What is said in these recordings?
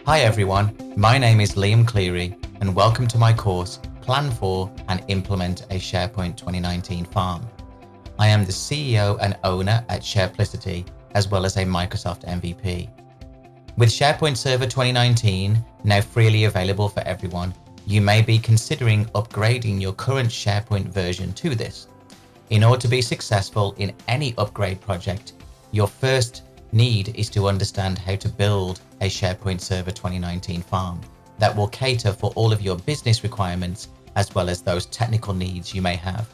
Hi everyone, my name is Liam Cleary and welcome to my course Plan for and Implement a SharePoint 2019 Farm. I am the CEO and owner at Shareplicity as well as a Microsoft MVP. With SharePoint Server 2019 now freely available for everyone, you may be considering upgrading your current SharePoint version to this. In order to be successful in any upgrade project, your first need is to understand how to build a SharePoint Server 2019 farm that will cater for all of your business requirements as well as those technical needs you may have.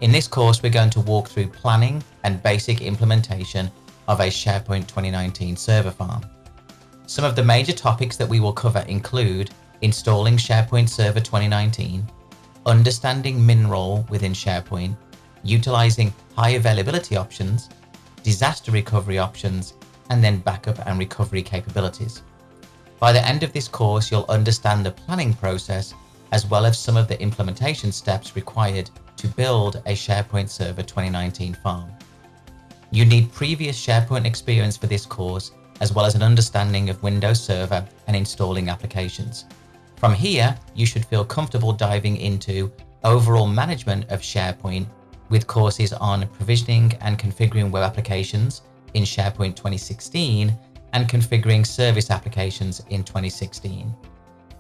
In this course, we're going to walk through planning and basic implementation of a SharePoint 2019 server farm. Some of the major topics that we will cover include installing SharePoint Server 2019, understanding MinRole within SharePoint, utilizing high availability options, disaster recovery options, and then backup and recovery capabilities. By the end of this course, you'll understand the planning process as well as some of the implementation steps required to build a SharePoint Server 2019 farm. You need previous SharePoint experience for this course, as well as an understanding of Windows Server and installing applications. From here, you should feel comfortable diving into overall management of SharePoint with courses on provisioning and configuring web applications in SharePoint 2016 and configuring service applications in 2016.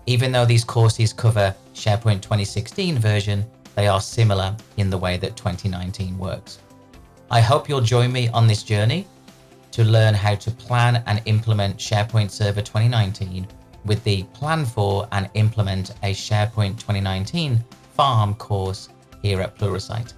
Even though these courses cover SharePoint 2016 version, they are similar in the way that 2019 works. I hope you'll join me on this journey to learn how to plan and implement SharePoint Server 2019 with the Plan for and Implement a SharePoint 2019 Farm course here at Pluralsight.